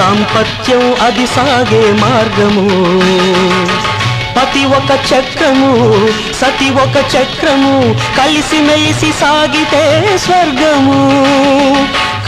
దాంపత్యం అది సాగే మార్గము. పతి ఒక చక్రము, సతి ఒక చక్రము, కలిసి మెలిసి సాగితే స్వర్గము.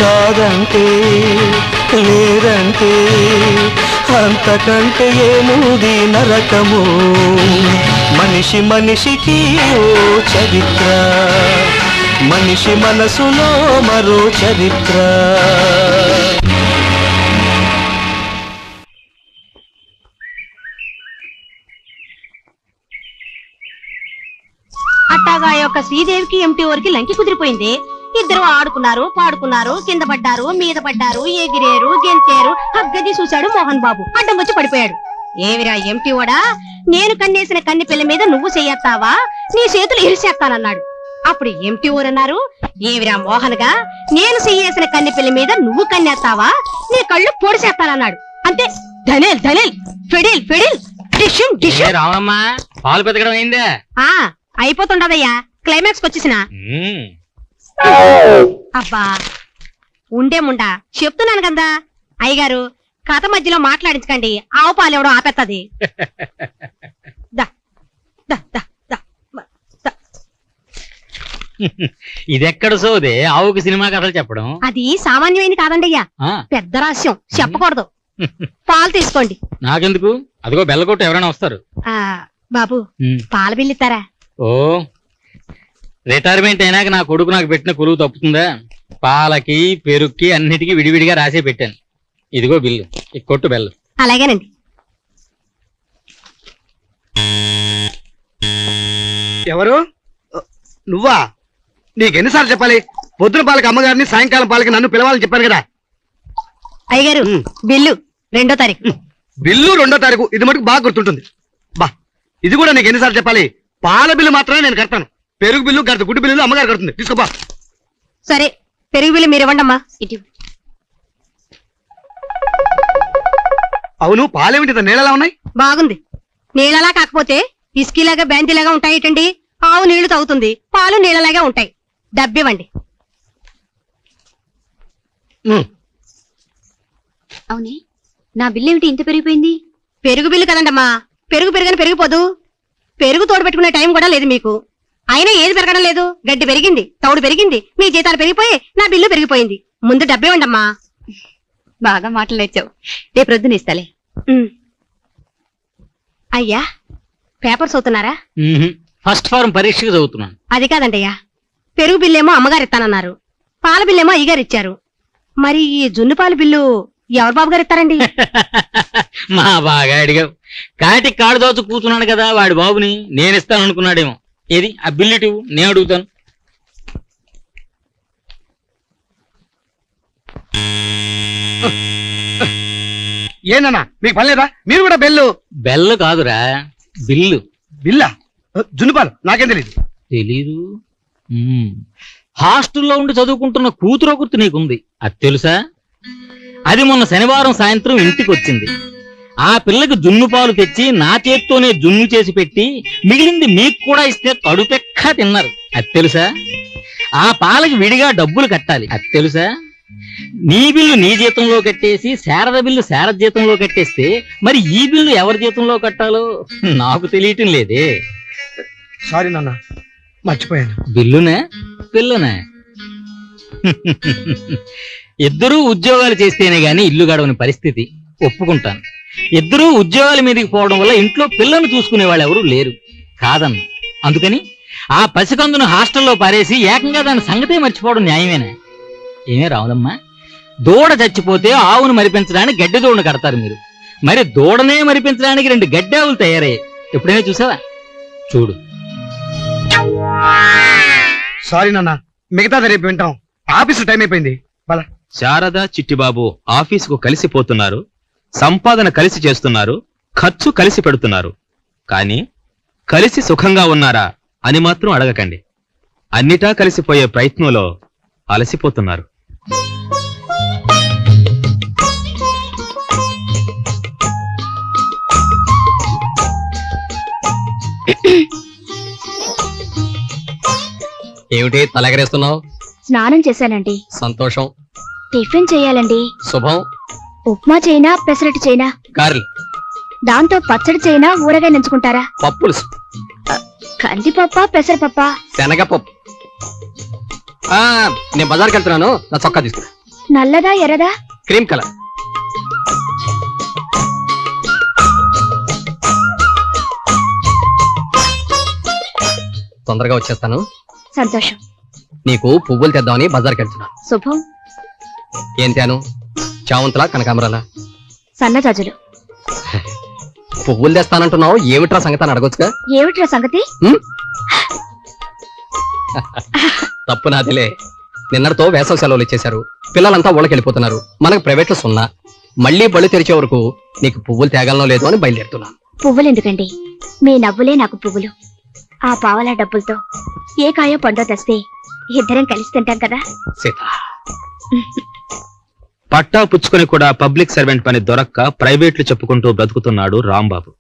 కాదంటే లేదంటే అంతకంటే ఏముంది నరకము. మనిషి మనిషికి ఓ చరిత్ర, మనిషి మనసులో మరో చరిత్ర. అట్టాగా యొక్క శ్రీదేవికి ఎంటీఓరికి లంకి కుదిరిపోయింది. ఇద్దరు ఆడుకున్నారు, పాడుకున్నారు, కింద పడ్డారు, మీద పడ్డారు, ఎగిరేరు, గెంతేరు. హగ్గది చూశాడు మోహన్ బాబు, అడ్డం వచ్చి పడిపోయాడు. ఏవిరా ఎంటీఓడా, నేను కన్నేసిన కన్ని పిల్ల మీద నువ్వు చెయ్యత్తావా, నీ చేతులు ఇరిసేస్తానన్నాడు. అప్పుడు ఎంటీఓర్ అన్నారు, ఏవిరా మోహన్ గా, నేను చెయ్యేసిన కన్ని పిల్ల మీద నువ్వు కన్నేస్తావా, నీ కళ్ళు పొడిసేస్తానన్నాడు. అంతే, ధనేల్ ధనేల్, ఫెడిల్ ఫెడిల్, డిషుం డిషుం. రామమ్మా, పాలు పెతకడం అయిందే? అయిపోతుండదయ్యా, క్లైమాక్స్ వచ్చేసిన. అబ్బా ఉండే ముండా, చెప్తున్నాను కదా అయ్యగారు, కథ మధ్యలో మాట్లాడించకండి, ఆవు పాలు ఎవడో ఆపెత్తది. ఇదెక్కడ సోదే ఆవుకి సినిమా కథలు చెప్పడం? అది సామాన్యమైంది కాదండి అయ్యా, పెద్ద రహస్యం, చెప్పకూడదు. పాలు తీసుకోండి. నాకెందుకు, అదిగో బెల్లకొట్టు ఎవరైనా వస్తారు. బాబు పాల బిల్లు ఇస్తారా? ఓ, రిటైర్మెంట్ అయినాక నా కొడుకు నాకు పెట్టిన కొలువు తప్పుతుందా? పాలకి పెరుక్కి అన్నిటికీ విడివిడిగా రాసే పెట్టాను. ఇదిగో బిల్లు, కొట్టు బెల్లు. అలాగేనండి. ఎవరు? నువ్వా? నీకెన్నిసార్లు చెప్పాలి? పొద్దున పాలకి అమ్మగారిని, సాయంకాలం పాలకి నన్ను పిలవాలని చెప్పాను కదా. అయ్యగారు బిల్లు 2వ తారీఖు. బిల్లు 2వ తారీఖు, ఇది మటుకు బాగా గుర్తుంటుంది. బా, ఇది కూడా నీకు ఎన్నిసార్లు చెప్పాలి? పాల బిల్లు మాత్రమే నేను కడతాను, పెరుగు బిల్లు కడతా, గుడ్డు బిల్లు అమ్మగారు కడుతుంది. తీసుకోబా. సరే, పెరుగు బిల్లు మీరు ఇవ్వండి అమ్మా. ఇటు. అవును, పాలేమిటి నీళ్ళలా ఉన్నాయి? బాగుంది. నీళ్ళలా కాకపోతే ఇస్కీలాగా బ్యాంతీలాగా ఉంటాయిటండి. ఆవు నీళ్లు తాగుతుంది, పాలు నీళ్ళలాగా ఉంటాయి. డబ్బివ్వండి. అవునే, నా బిల్లు ఏమిటి ఇంత పెరిగిపోయింది? పెరుగు బిల్లు కదండమ్మా, పెరుగు పెరుగని పెరిగిపోదు. పెరుగు తోడు పెట్టుకునే టైం కూడా లేదు మీకు. అయినా ఏది పెరగడం లేదు, గడ్డి పెరిగింది, తౌడు పెరిగింది, మీ జీతాలు పెరిగిపోయి నా బిల్లు పెరిగిపోయింది. ముందు డబ్బివ్వండి అమ్మా. బాగా మాటలు నేర్చావు, రేపు రొద్దున ఇస్తాలే. అయ్యా, పేపర్స్ అవుతున్నారా? ఫస్ట్ ఫారం పరీక్షకు చదువుతున్నాను. అది కాదండయ్యా, పెరుగు బిల్లేమో అమ్మగారు ఇస్తానన్నారు, పాల బిల్లేమో అయ్యగారు ఇచ్చారు. మరి ఈ జున్ను పాల బిల్లు ఎవరు బాబు గారు ఇస్తారండి? మా బాగా అడిగావు. కాటికి కాడు దోచు కూర్చున్నాడు కదా వాడి బాబుని నేను ఇస్తాను అనుకున్నాడేమో. ఏది ఆ బిల్లు నేను అడుగుతాను. ఏనన్నా మీకు పని లేదా? మీరు కూడా బెల్లు. బెల్లు కాదురా, బిల్లు. బిల్లా? జున్నుపాలు నాకేం తెలీదు. తెలీదు? హాస్టల్లో ఉండి చదువుకుంటున్న కూతురు గుర్తు నీకుంది, అది తెలుసా? అది మొన్న శనివారం సాయంత్రం ఇంటికి వచ్చింది. ఆ పిల్లకి జున్ను పాలు తెచ్చి నా చేత్తోనే జున్ను చేసి పెట్టి మిగిలింది మీకు కూడా ఇస్తే కడుపెక్క తిన్నారు, అది తెలుసా? ఆ పాలకి విడిగా డబ్బులు కట్టాలి, అది తెలుసా? నీ బిల్లు నీ జీతంలో కట్టేసి శారద బిల్లు శారద జీతంలో కట్టేస్తే మరి ఈ బిల్లు ఎవరి జీతంలో కట్టాలో నాకు తెలియటం లేదే. సారీ నాన్న, మర్చిపోయాను. బిల్లునే పిల్లనే? ఇద్దరూ ఉద్యోగాలు చేస్తేనే గాని ఇల్లు గడవని పరిస్థితి, ఒప్పుకుంటాను. ఇద్దరూ ఉద్యోగాల మీదకి పోవడం వల్ల ఇంట్లో పిల్లను చూసుకునే వాళ్ళు ఎవరూ లేరు కాదన్న. అందుకని ఆ పసికందును హాస్టల్లో పారేసి ఏకంగా దాని సంగతే మర్చిపోవడం న్యాయమేనా? ఏమే రావులమ్మా, దూడ చచ్చిపోతే ఆవును మరిపించడానికి గడ్డి దూడను కడతారు మీరు, మరి దూడనే మరిపించడానికి 2 గడ్డి ఆవులు తయారయ్యాయి. ఎప్పుడైనా చూసావా? చూడు. సారీ నాన్న, మిగతాది రేపు వింటాం. ఆఫీసు టైం అయిపోయింది. శారద చిట్టిబాబు ఆఫీసుకు కలిసిపోతున్నారు, సంపాదన కలిసి చేస్తున్నారు, ఖర్చు కలిసి పెడుతున్నారు. కానీ కలిసి సుఖంగా ఉన్నారా అని మాత్రం అడగకండి. అన్నిటా కలిసిపోయే ప్రయత్నంలో అలసిపోతున్నారు. ఏమిటి తలెగరేస్తున్నావు? స్నానం చేశానండి. సంతోషం. టిఫిన్ చేయాలండి. శుభం. ఉప్మా చేయనా పెసరట్టు చేయనా? గారెలు, దాంతో పచ్చడి చేయనా ఊరగా నెంచుకుంటారా? పప్పులుసు, కందిపప్ప పెసరపప్ప? శనగపప్పు. నేను బజార్కి వెళ్తున్నాను, నా చొక్కా తీసుకురా. నల్లదా ఎర్రదా? Cream colour. తొందరగా వచ్చేస్తాను. సంతోషం. నీకు పువ్వులు తెద్దామని బజార్కి వెళ్తున్నాను. శుభం. ఏం తేను? చామంతులా కనకాంబరాలా? సన్నజాజులు. పువ్వులు తెస్తానంటున్నావు, ఏమిట్రా సంగతి అని అడగొచ్చుగా. ఏమిట్రా సంగతి? తప్పు నాదిలే. నిన్నటితో వేసవి సెలవులు ఇచ్చేశారు, పిల్లలంతా ఊళ్ళకి వెళ్ళిపోతున్నారు, మనకు ప్రైవేట్లో సున్నా. మళ్ళీ బళ్ళు తెరిచే వరకు నీకు పువ్వులు తేగలనో లేదో అని బయలుదేరుతున్నాను. పువ్వులు ఎందుకండి, మీ నవ్వులే నాకు పువ్వులు. ఆ పావలా డబ్బులతో ఏ కాయో పండో తెస్తే ఇద్దరం కలిసి తింటాం కదా. సీత, పట్టా పుచ్చుకొని కూడా పబ్లిక్ సర్వెంట్ పని దొరక్క ప్రైవేట్లు చెప్పుకుంటూ బ్రతుకుతున్నాడు రాంబాబు.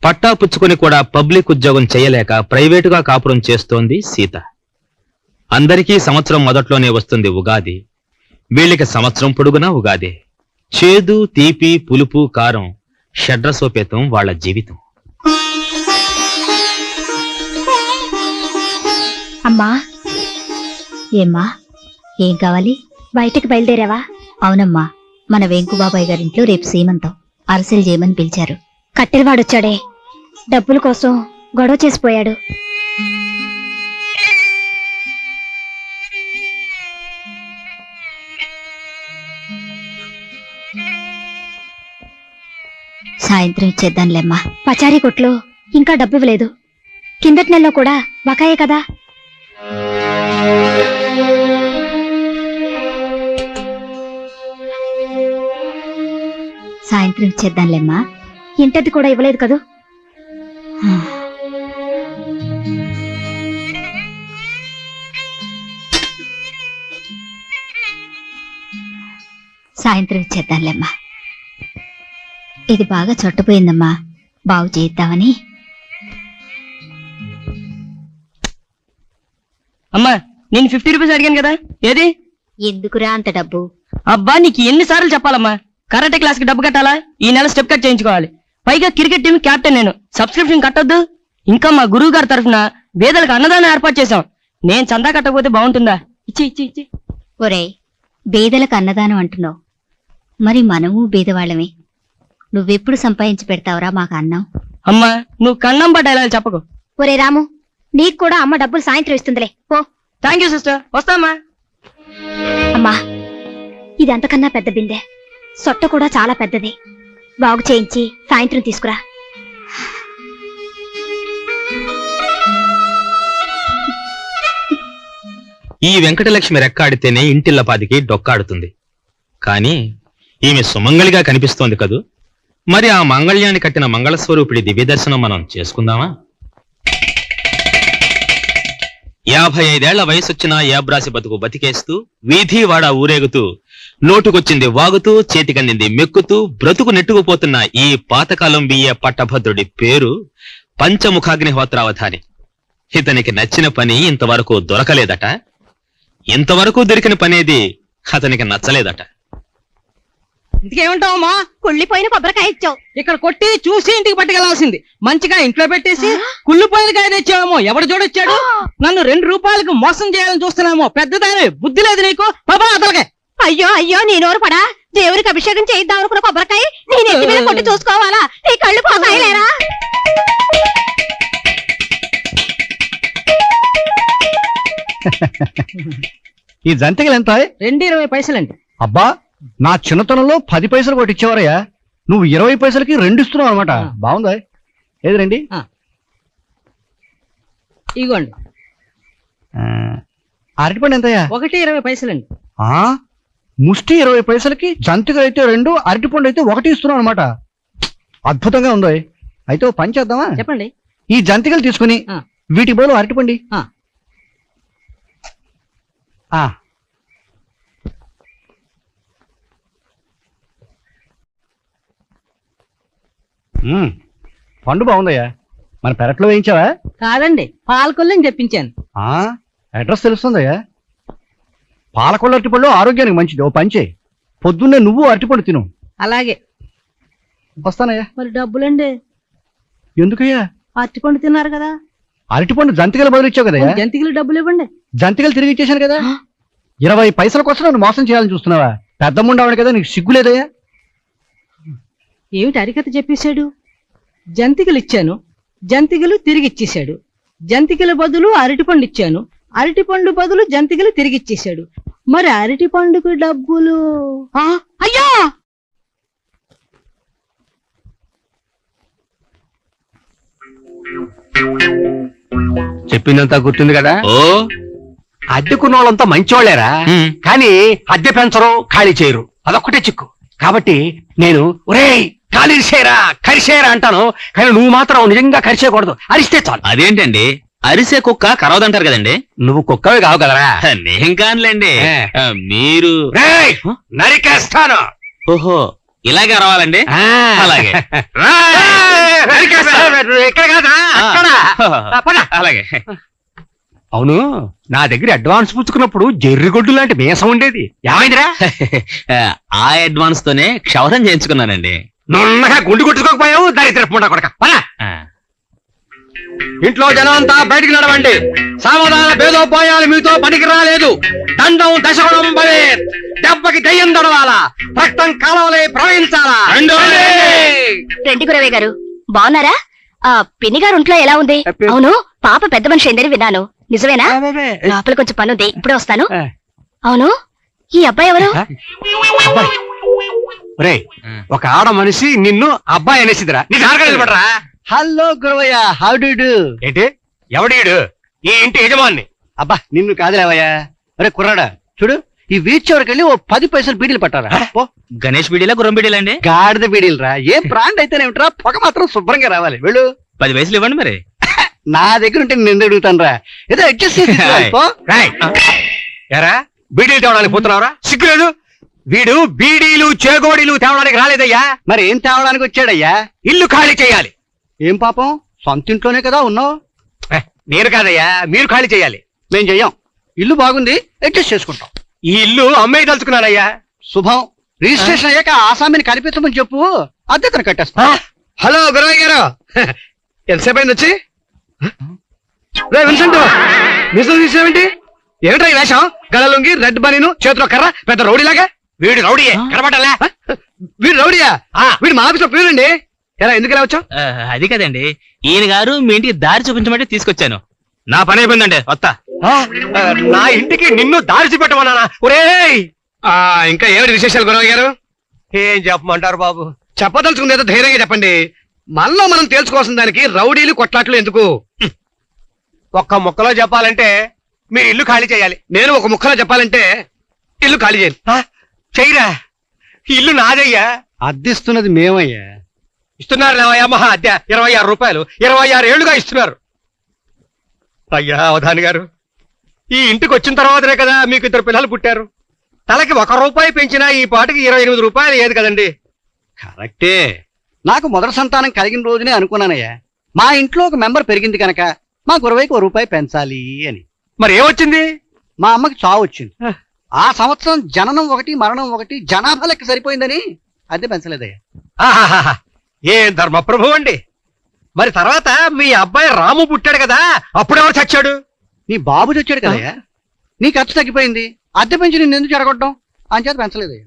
పట్టా పుచ్చుకొని కూడా పబ్లిక్ ఉద్యోగం చేయలేక ప్రైవేటుగా కాపురం చేస్తోంది సీత. అందరికీ సంవత్సరం మొదట్లోనే వస్తుంది ఉగాది, వీళ్ళకి సంవత్సరం పొడుగునా ఉగాది. చేదు, తీపి, పులుపు, కారం షడ్రసోపేతం వాళ్ళ జీవితం. అమ్మా. ఏమ్మా, ఏం కావాలి? బయటకు బయలుదేరావా? అవునమ్మా, మన వెంకుబాబాయ్ గారింట్లో రేపు సీమంతం, అరసెలు చేయమని పిలిచారు. కట్టెలవాడొచ్చాడే, డబ్బుల కోసం గొడవ చేసిపోయాడు. సాయంత్రం ఇచ్చేద్దాంలేమ్మా. పచారీ కొట్లో ఇంకా డబ్బు ఇవ్వలేదు. కిందటి నెలలో కూడా బకాయే కదా. సాయంత్రం ఇచ్చేద్దాంలేమ్మా. ఇంటది కూడా ఇవ్వలేదు కదూ. సాయంత్రం ఇచ్చేద్దాంలేమ్మా. ఇది బాగా చొట్టపోయిందమ్మా, బాగు చేద్దామని. అమ్మా, నేను 50 రూపీస్ అడిగాను కదా, ఏది? ఎందుకురా అంత డబ్బు? అబ్బా, నీకు ఎన్నిసార్లు చెప్పాలమ్మా, కరాటే క్లాస్ కి డబ్బు కట్టాలా, ఈ నెల స్టెప్ కట్ చేయించుకోవాలి. పైగా క్రికెట్ టీం కెప్టెన్ నేను, సబ్స్క్రిప్షన్ కట్టొద్దు. ఇంకా మా గురువు గారి తరఫున పేదలకు అన్నదానం ఏర్పాటు చేశాం. నేను చందా కట్టకపోతే బాగుంటుందా? ఇచ్చి ఇచ్చి ఇచ్చి. ఒరే, బీదలకు అన్నదానం అంటున్నావు, మరి మనము బీదవాళ్ళమే. నువ్వెప్పుడు సంపాదించి పెడతావురా మాకు అన్నం? అమ్మా, నువ్వు కన్నంబ డైలాగ్ చెప్పకు. ఒరే రాము, నీకు కూడా అమ్మ డబ్బులు సాయంత్రం ఇస్తుందిలే, పో. థ్యాంక్ యూ సిస్టర్, వస్తామా. అమ్మా, ఇది అంతకన్నా పెద్ద బిందె, సొట్ట కూడా చాలా పెద్దది. బాగు చేయించి సాయంత్రం తీసుకురా. ఈ వెంకటలక్ష్మి రెక్కాడితేనే ఇంటిల్లపాదికి డొక్కాడుతుంది. కాని ఈమె సుమంగళిగా కనిపిస్తోంది కదూ. మరి ఆ మంగళ్యాన్ని కట్టిన మంగళస్వరూపిడి దివ్య దర్శనం మనం చేసుకుందామా? 55 వయసొచ్చిన యాబ్రాసి బతుకు బతికేస్తూ, వీధి వాడ ఊరేగుతూ, నోటుకొచ్చింది వాగుతూ, చేతికందింది మెక్కుతూ, బ్రతుకు నెట్టుకుపోతున్న ఈ పాతకాలం బియ్య పట్టభద్రుడి పేరు పంచముఖాగ్నిహోత్రావధాని. ఇతనికి నచ్చిన పని ఇంతవరకు దొరకలేదట. ఇంతవరకు దొరికిన పనేది అతనికి నచ్చలేదట. ఇంకేమంటావమ్మా? కుళ్ళిపోయిన కొబ్బరికాయ ఇచ్చావు. ఇక్కడ కొట్టి చూసి ఇంటికి పట్టుకెళ్లాల్సింది. మంచిగా ఇంట్లో పెట్టేసి కుళ్ళిపోయిన కాయ తెచ్చావేమో. ఎవడు చూడొచ్చాడు? నన్ను 2 రూపాయలకు మోసం చేయాలని చూస్తున్నామో. పెద్దదాని బుద్ధి లేదు నీకు. పాపా అతలకే. అయ్యో అయ్యో, నీ నోరు పడా. దేవుడికి అభిషేకం చేయిద్దాం అనుకున్న కొబ్బరికాయ నేను ఎత్తి మీద కొట్టి చూసుకోవాలా? నీ కళ్ళు పోతాయిలేరా? ఈ జంతికలు ఎంత? 2.20 పైసలండి. అబ్బా, నా చిన్నతనంలో 10 పైసలు కొట్టి ఇచ్చేవారయ్యా. నువ్వు 20 పైసలకి 2 ఇస్తున్నావు అనమాట. బాగుందా? ఏది రండి. ఇగోండి. అరటిపండు ఎంతయ్యా? 1.20 పైసలండి. ముష్టి 20 పైసలకి జంతికలు అయితే 2, అరటిపండు అయితే 1 ఇస్తున్నావు అనమాట. అద్భుతంగా ఉందో. అయితే ఓ పని చేద్దామా? చెప్పండి. ఈ జంతికలు తీసుకుని వీటి బదులు అరటిపండి. పండు బాగుందయ్యా. మన పెరట్లో వేయించావా? కాదండి, పాలకొల్లని చెప్పించాను. అడ్రస్ తెలుస్తుందయ్యా. పాలకొల్ల అరటిపళ్ళు ఆరోగ్యానికి మంచిది. ఓ పంచే. పొద్దున్నే నువ్వు అరటిపండు తిను. అలాగే. వస్తానయ్యా. మరి డబ్బులండి? ఎందుకయ్యా? అరటిపండు తిన్నారు కదా, అరటిపండు జంతికలు బదులు ఇచ్చావు కదయ్యా. జంతికలు డబ్బులు ఇవ్వండి. జంతికలు తిరిగి ఇచ్చేశాను కదా. 20 పైసల కోసం నన్ను మోసం చేయాలని చూస్తున్నావా? పెద్ద ముండావాడు కదా, నీకు సిగ్గు లేదయ్యా? ఏమిటి అరికథ చెప్పేశాడు? జంతికలు ఇచ్చాను, జంతికలు తిరిగి ఇచ్చేశాడు. జంతికల బదులు అరటిపండు ఇచ్చాను, అరటిపండు బదులు జంతికలు తిరిగి ఇచ్చేశాడు. మరి అరటిపండుకు డబ్బులు? అయ్యా, చెప్పిందంతా గుర్తుంది కదా. ఓ అద్దెకున్న వాళ్ళంతా మంచివాళ్లేరా, కానీ అద్దె పెంచరు, ఖాళీ చేయరు. అదొక్కటే చిక్కు. కాబట్టి నేను ఒరేయ్ ఖాళీ చేయరా, కరిసేయరా అంటాను, కానీ నువ్వు మాత్రం నిజంగా కరిసేయకూడదు. అరిస్తే చాలు. అదేంటండి, అరిసే కుక్క కరవదంటారు కదండి. నువ్వు కుక్కవే కావు కదరా. నేను కానులేండి. ఏ. మీరు రేయ్, నరికేస్తాను. ఓహో ఇలాగే రావాలండి. అలాగే. ఇక్కడ కాదా, అక్కడ. పద. అలాగే. అవును, నా దగ్గర అడ్వాన్స్ పుచ్చుకున్నప్పుడు జెర్రిగొడ్డు లాంటి మీసం ఉండేది, ఏమైందిరా? ఆ అడ్వాన్స్ తోనే క్షవరం చేయించుకున్నానండి. నున్నగా గుండు కొట్టుకోకపోయావు, దరిద్రపుండా కొడక. పద. ఇంట్లో జనం అంతా బయటికి నడవండి. సావధాన భేదోపాయాలు మీతో పనికి రాలేదు. దండం దశగుణం భవే. దెబ్బకి దయ్యం దడవాలా, రక్తం కాలవలే ప్రవహించాలా. రెండి గురవే గారు బాగున్నారా? ఆ పిన్ని గారు ఒంట్లో ఎలా ఉంది? అవును, పాప పెద్ద మనిషి అయిందని విన్నాను, నిజమేనా? లోపల కొంచెం పని ఉంది, ఇప్పుడే వస్తాను. అవును, ఈ అబ్బాయి ఎవరు? రే, ఒక ఆడ మనిషి నిన్ను అబ్బాయి అనేసిదిరా. నీ దారిగా నిలబడరా. Hello Guravayya, how do you? ఏంటి, ఎవడీడు? ఈ ఇంటి యజమాని. అబ్బా, నిన్ను కాదులేవయ్యా. అరే కుర్రాడా, చూడు, ఈ వీచ్ చివరికి వెళ్ళి ఓ 10 పైసలు బీడీలు పట్టారా. గణేష్ బీడీలా గుర్రం బీడీలండి? గాడిద బీడీలు రా. ఏ బ్రాండ్ అయితేనేమిట్రా, పొగ మాత్రం శుభ్రంగా రావాలి. వెళ్ళు. 10 పైసలు ఇవ్వండి మరి. నా దగ్గర ఉంటే నేను అడుగుతాను రా, ఏదో అడ్జస్ట్ చేసి. ఎరా, బీడీలు తేవడానికి పోతున్నావురా? సిగ్గులేదు. వీడు బీడీలు చేగోడీలు తేవడానికి రాలేదయ్యా. మరి ఏం తేవడానికి వచ్చాడయ్యా? ఇల్లు ఖాళీ చేయాలి. ఏం పాపం, సొంత ఇంట్లోనే కదా ఉన్నావు. నేను కాదయ్యా, మీరు ఖాళీ చేయాలి. మేం చెయ్యం. ఇల్లు బాగుంది, అడ్జస్ట్ చేసుకుంటాం. ఈ ఇల్లు అమ్మాయి తలుచుకున్నానయ్యా. శుభం. రిజిస్ట్రేషన్ అయ్యాక ఆసామిని కనిపించమని చెప్పు, అద్దెతను కట్టేస్తా. హలో గురవయ్య గారు, ఎంతసేపు అయింది వచ్చి? విన్సెంట్, మిషన్ తీసేవేంటి? ఏమిట్రా ఈ వేషం? గళలుంగి, రెడ్ బనీను, చేతిలో కర్ర, పెద్ద రౌడీలాగా. వీడు రౌడీయే, కనబడాలా? వీడు రౌడీయా? వీడు మా ఆఫీస్ లో ప్రియులండి. ఎలా, ఎందుకు ఎలా వచ్చావు? అది కదండి, ఈయన గారు మీ ఇంటికి దారి చూపించమంటే తీసుకొచ్చాను. నా పని అయిపోయిందండి, వస్తా. నా ఇంటికి నిన్ను దారి చూపెట్టమన్నానా? ఒరేయ్, ఇంకా ఏమిటి విశేషాలు గురవయ్య గారు? ఏం చెప్పమంటారు బాబు? చెప్పదలుచుకుంది ఏదో ధైర్యంగా చెప్పండి. మనలో మనం తేల్చుకోవాల్సిన దానికి రౌడీలు కొట్లాట్లు ఎందుకు? ఒక్క ముక్కలో చెప్పాలంటే మీరు ఇల్లు ఖాళీ చేయాలి. నేను ఒక ముక్కలో చెప్పాలంటే ఇల్లు ఖాళీ చేయాలి. చెయ్యరా, ఇల్లు నాదయ్యా. అద్దిస్తున్నది మేమయ్యా. ఇస్తున్నారు లేవయ్యా, మహా అద్దె 26 రూపాయలు. 26 ఏళ్లుగా ఇస్తున్నారు. అయ్యా అవధాని గారు, ఈ ఇంటికి వచ్చిన తర్వాతనే కదా మీకు 2 పిల్లలు పుట్టారు. తలకి 1 రూపాయి పెంచినా ఈ పాటికి 28 రూపాయలు ఏది కదండి. కరెక్టే. నాకు మొదటి సంతానం కలిగిన రోజునే అనుకున్నానయ్యా, మా ఇంట్లో ఒక మెంబర్ పెరిగింది కనుక మా గురవైకి 1 రూపాయి పెంచాలి అని. మరి ఏమొచ్చింది? మా అమ్మకి చావు వచ్చింది. ఆ సంవత్సరం జననం 1, మరణం 1, జనాభా లెక్క సరిపోయిందని అద్దె పెంచలేదయ్యా. ఏం ధర్మప్రభు అండి. మరి తర్వాత మీ అబ్బాయి రాము పుట్టాడు కదా, అప్పుడెవరు చచ్చాడు? నీ బాబు చచ్చాడు కదయ్యా. నీ ఖర్చు తగ్గిపోయింది, అద్దె పెంచి నిన్ను ఎందుకు చెడగొట్టడం? అంచేత పెంచలేదయ్యా.